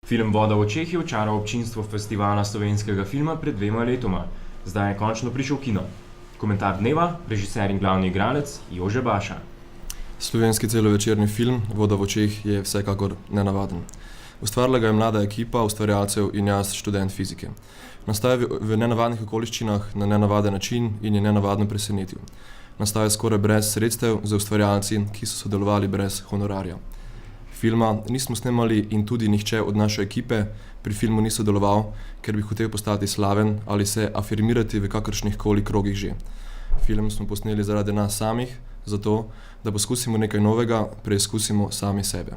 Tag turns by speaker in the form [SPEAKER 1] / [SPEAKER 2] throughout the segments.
[SPEAKER 1] Film Voda v očeh je očaral občinstvo festivala slovenskega filma pred 2 letoma. Zdaj je končno prišel v kino. Komentar dneva, režiser in glavni igralec Jože Baša.
[SPEAKER 2] Slovenski celovečerni film Voda v očeh je vsekakor nenavaden. Ustvarila ga je mlada ekipa ustvarjalcev in jaz, študent fizike. Nastal je v nenavadnih okoliščinah, na nenavaden način in je nenavadno presenetil. Nastal je skoraj brez sredstev za ustvarjalci, ki so sodelovali brez honorarja. Filma nismo snemali in tudi nihče od naše ekipe pri filmu ni sodeloval, ker bi hotel postati slaven ali se afirmirati v kakršnih koli krogih že. Film smo posneli zaradi nas samih, zato, da poskusimo nekaj novega, preizkusimo sami sebe.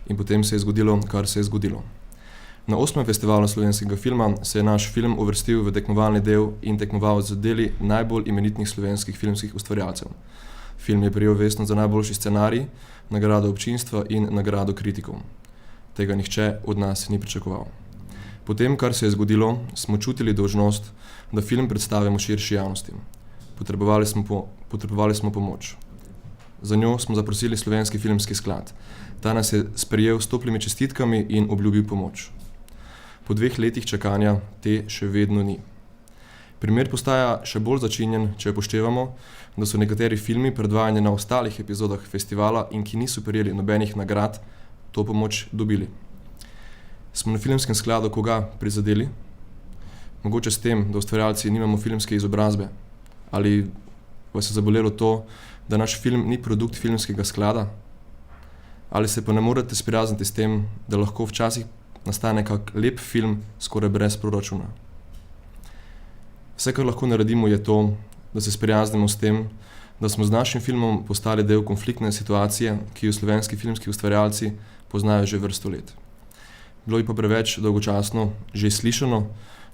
[SPEAKER 2] In potem se je zgodilo, kar se je zgodilo. Na 8. festivalu slovenskega filma se je naš film uvrstil v tekmovalni del in tekmoval z deli najbolj imenitnih slovenskih filmskih ustvarjalcev. Film je prejel vesno za najboljši scenarij, nagrado občinstva in nagrado kritikov. Tega nihče od nas ni pričakoval. Potem, kar se je zgodilo, smo čutili dolžnost, da film predstavimo širši javnosti. Potrebovali smo pomoč. Za njo smo zaprosili Slovenski filmski sklad. Ta nas je sprejel s toplimi čestitkami in obljubil pomoč. Po 2 letih čakanja te še vedno ni. Primer postaja še bolj začinjen, če upoštevamo, da so nekateri filmi predvajani na ostalih epizodah festivala in ki niso prejeli nobenih nagrad, to pomoč dobili. Smo na filmskem skladu koga prizadeli? Mogoče s tem, da ustvarjalci nimamo filmske izobrazbe? Ali vas je zabolelo to, da naš film ni produkt filmskega sklada? Ali se pa ne morete sprijazniti s tem, da lahko včasih nastane kak lep film skoraj brez proračuna? Vse, kar lahko naredimo, je to, da se sprijaznimo s tem, da smo z našim filmom postali del konfliktne situacije, ki jo slovenski filmski ustvarjalci poznajo že vrsto let. Bilo je pa preveč dolgočasno, že slišano,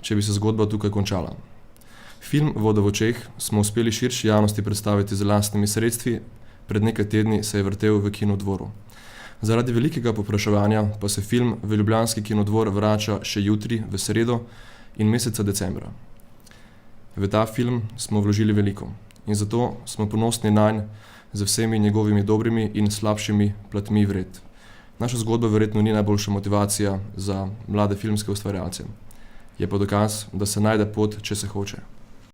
[SPEAKER 2] če bi se zgodba tukaj končala. Film Voda v očeh smo uspeli širši javnosti predstaviti z lastnimi sredstvi, pred nekaj tedni se je vrtel v Kinodvoru. Zaradi velikega povpraševanja pa se film v ljubljanski Kinodvor vrača še jutri, v sredo in meseca decembra. V ta film smo vložili veliko in zato smo ponosni nanj z vsemi njegovimi dobrimi in slabšimi platmi vred. Naša zgodba verjetno ni najboljša motivacija za mlade filmske ustvarjalce. Je pa dokaz, da se najde pot, če se hoče.